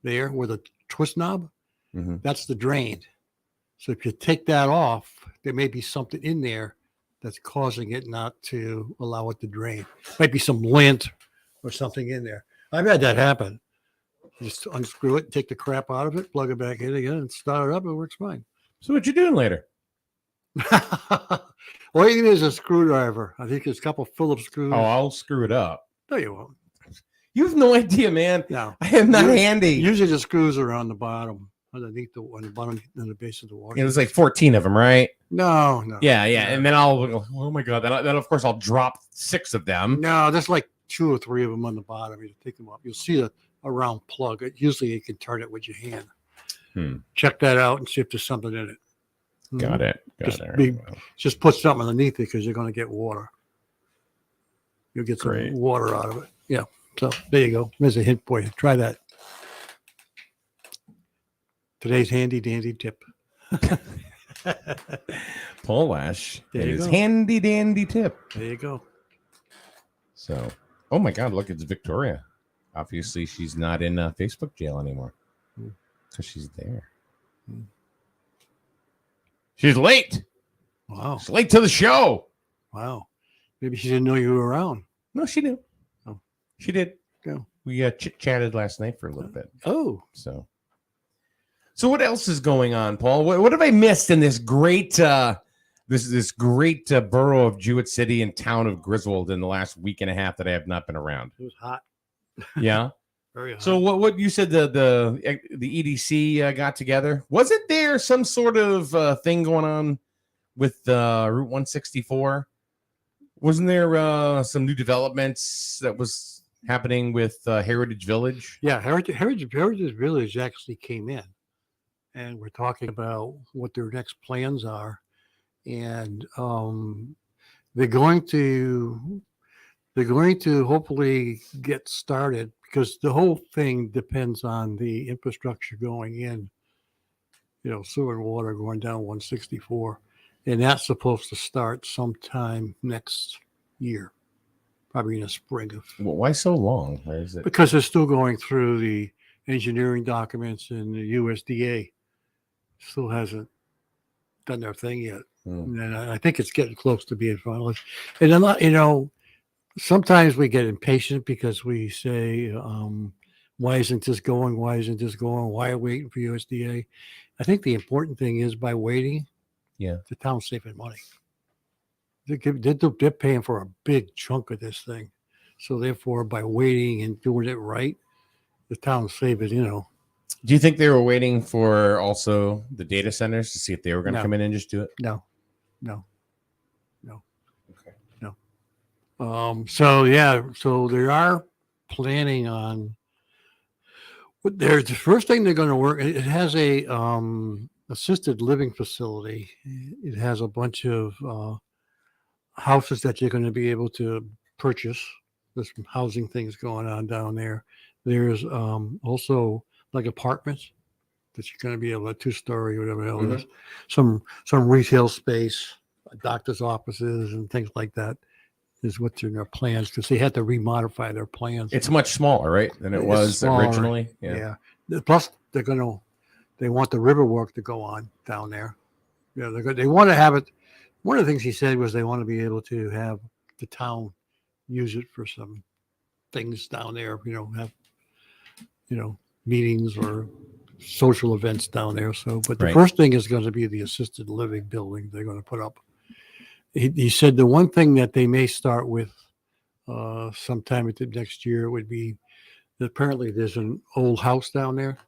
there with a twist knob. Mm-hmm. That's the drain. So if you take that off, there may be something in there that's causing it not to allow it to drain. Might be some lint or something in there. I've had that happen. Just unscrew it, take the crap out of it, plug it back in again, and start it up. It works fine. So what you doing later? All you need is a screwdriver. I think there's a couple Phillips screws. Oh, I'll screw it up. No, you won't. You have no idea, man. No, I am not handy. Usually the screws are on the bottom, underneath on the bottom, on the base of the washer. It was like 14 of them, right? No. Yeah. And then I'll go, oh my God. Then of course I'll drop 6 of them. No, there's like 2 or 3 of them on the bottom. You take them up. You'll see a round plug. Usually you can turn it with your hand. Check that out and see if there's something in it. Got it. Just put something underneath it because you're going to get water. You'll get some water out of it. Yeah. So there you go. There's a hint for you. Try that. Today's handy dandy tip. Paul Lash. There you His go. handy dandy tip. There you go. So, oh my God, look, it's Victoria. Obviously, she's not in Facebook jail anymore because she's there. She's late. Wow. She's late to the show. Wow. Maybe she didn't know you were around. No, she knew. Oh. She did. Yeah. We chit-chatted last night for a little bit. Oh. So what else is going on, Paul? What have I missed in this great this great borough of Jewett City and town of Griswold in the last week and a half that I have not been around? It was hot. Yeah. Very hot. So what you said the EDC got together? Wasn't there some sort of thing going on with Route 164? Wasn't there some new developments that was happening with Heritage Village? Yeah, Heritage Village actually came in, and we're talking about what their next plans are, and they're going to hopefully get started because the whole thing depends on the infrastructure going in, sewer and water going down 164, and that's supposed to start sometime next year, probably in the spring of. Well, why so long? Why is it? Because they're still going through the engineering documents, and the USDA still hasn't done their thing yet. And I think it's getting close to being finalized. And a lot, sometimes we get impatient because we say, why isn't this going? Why isn't this going? Why are we waiting for USDA? I think the important thing is by waiting, the town's saving money. They're paying for a big chunk of this thing. So therefore, by waiting and doing it right, the town's saving, Do you think they were waiting for also the data centers to see if they were going to No. come in and just do it? No. Okay. No. So they are planning on. The first thing they're going to work. It has a assisted living facility. It has a bunch of houses that you're going to be able to purchase. There's some housing things going on down there. There's also like apartments that you're going to be able to 2-story, whatever the hell it is. Some retail space, doctor's offices, and things like that is what's in their plans because they had to remodify their plans. It's much smaller, right, than it It's was smaller. originally. Yeah. Plus, they want the river work to go on down there. Yeah, they want to have it. One of the things he said was they want to be able to have the town use it for some things down there. Have meetings or social events down there. So, but the first thing is going to be the assisted living building they're going to put up. He said the one thing that they may start with sometime at the next year would be that apparently there's an old house down there.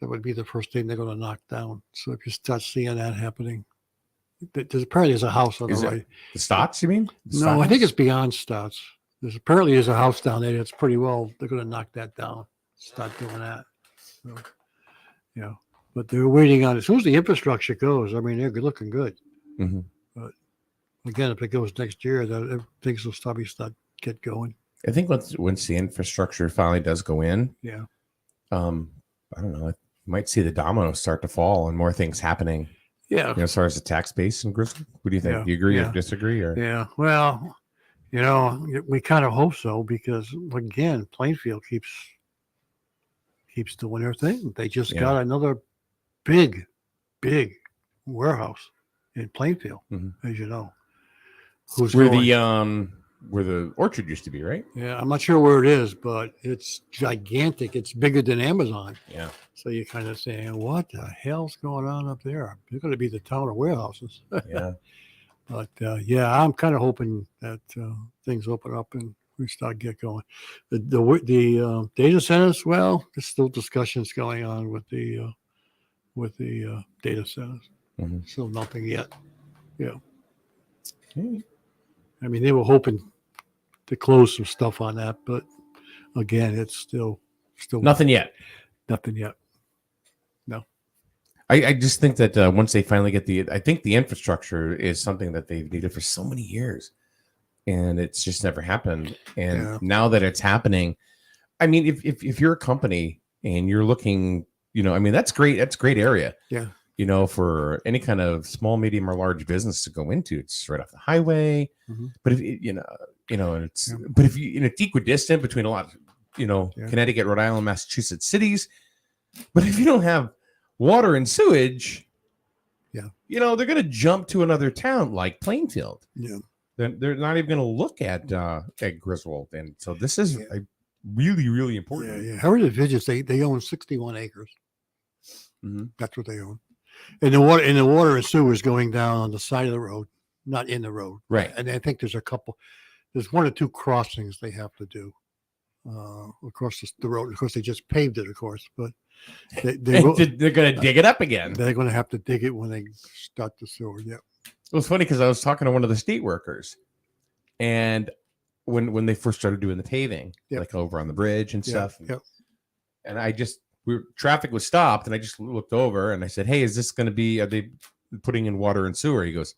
That would be the first thing they're going to knock down. So if you start seeing that happening, there's a house on the right. The Stotts, you mean? No, I think it's beyond Stotts. There's a house down there that's pretty well. They're going to knock that down. Start doing that. So, but they're waiting on it. As soon as the infrastructure goes, I mean, they're looking good. Mm-hmm. But again, if it goes next year, things will probably get going. I think once the infrastructure finally does go in, Yeah. I don't know. You might see the dominoes start to fall and more things happening. Yeah. You know, as far as the tax base in Griswold, what do you think? Yeah, Do you agree yeah. or disagree? Or Yeah. Well, you know, we kind of hope so because again, Plainfield keeps doing their thing. They just got another big warehouse in Plainfield, as you know. Where the orchard used to be, right? Yeah, I'm not sure where it is, but it's gigantic. It's bigger than Amazon. Yeah. So you're kind of saying, what the hell's going on up there? They're going to be the town of warehouses. Yeah. But yeah, I'm kind of hoping that things open up and we start get going. The data centers, well, there's still discussions going on with the data centers. Still nothing yet. Yeah. Okay. I mean, they were hoping to close some stuff on that, but again, it's still Nothing yet. Nothing yet. No. I just think that once they finally get I think the infrastructure is something that they've needed for so many years, and it's just never happened. And now that it's happening, I mean, if you're a company and you're looking, you know, I mean, that's great. That's a great area. Yeah. You know, for any kind of small, medium, or large business to go into, it's right off the highway. But if it's but if it's equidistant between a lot of, Connecticut, Rhode Island, Massachusetts cities. But if you don't have water and sewage, they're going to jump to another town like Plainfield. Yeah. They're not even going to look at Griswold. And so this is really, really important. Yeah. Heritage Villages, they own 61 acres. That's what they own. And the water and sewer is going down on the side of the road, not in the road. Right. And I think there's one or two crossings they have to do across the road. Of course, they just paved it, of course, but they're going to dig it up again. They're going to have to dig it when they start the sewer. Yeah. It was funny because I was talking to one of the state workers, and when they first started doing the paving, like over on the bridge and stuff, and traffic was stopped, and I just looked over and I said, "Hey, is this going to be? Are they putting in water and sewer?" He goes,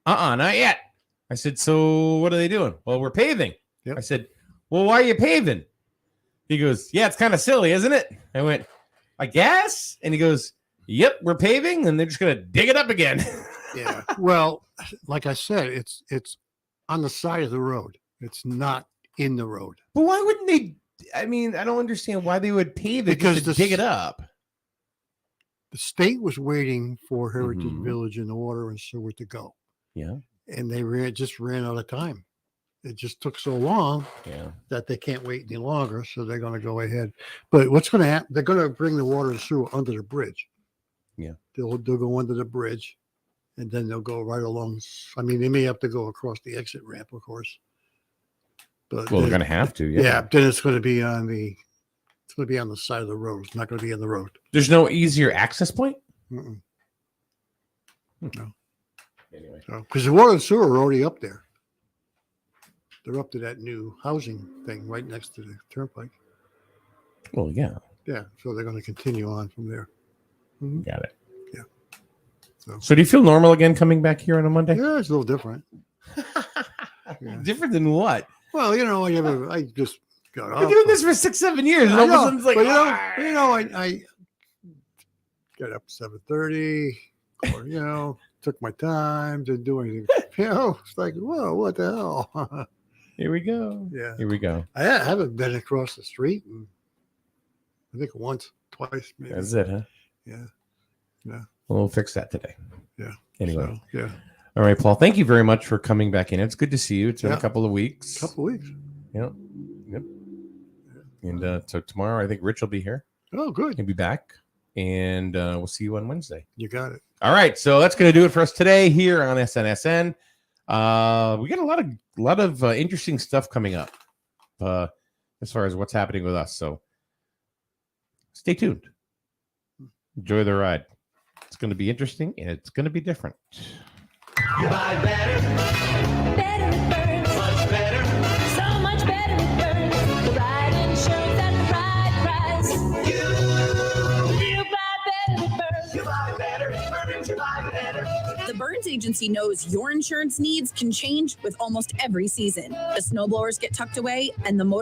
not yet." I said, "So what are they doing?" "Well, we're paving." I said, "Well, why are you paving?" He goes, "Yeah, it's kind of silly, isn't it?" I went, "I guess." And he goes, "Yep, we're paving, and they're just going to dig it up again." Yeah. Well, like I said, it's on the side of the road. It's not in the road. But why wouldn't they? I mean, I don't understand why they would pave it just to dig it up. The state was waiting for Heritage Village and the water and sewer to go. Yeah. And they just ran out of time. It just took so long that they can't wait any longer. So they're going to go ahead. But what's going to happen? They're going to bring the water and sewer under the bridge. Yeah. They'll go under the bridge, and then they'll go right along. I mean, they may have to go across the exit ramp, of course. But they're going to have to. Yeah. Then it's going to be on the side of the road. It's not going to be in the road. There's no easier access point. No. Anyway, because the water and sewer are already up there. They're up to that new housing thing right next to the turnpike. Well, yeah. Yeah. So they're going to continue on from there. Got it. Yeah. So do you feel normal again coming back here on a Monday? Yeah, it's a little different. Different than what? Well, I just got off. I've been doing this for 6-7 years. And all of a sudden it's like, I got up 7:30. Or, took my time, didn't do anything. It's like, whoa, what the hell? Here we go. Yeah. Here we go. I haven't been across the street. I think once, twice, maybe. That's it, huh? Yeah. Well, we'll fix that today. Yeah. Anyway. So, yeah. All right, Paul. Thank you very much for coming back in. It's good to see you. It's been a couple of weeks. Yep. And so tomorrow, I think Rich will be here. Oh, good. He'll be back. And we'll see you on Wednesday. You got it. All right. So that's going to do it for us today here on SNSN. We got a lot of interesting stuff coming up as far as what's happening with us. So stay tuned. Enjoy the ride. It's going to be interesting and it's going to be different. You buy better. Better with Burns. Much better. So much better with Burns. The right insurance at the right price. You buy better with Burns. You buy better with Burns. You buy better. The Burns Agency knows your insurance needs can change with almost every season. The snowblowers get tucked away and the motor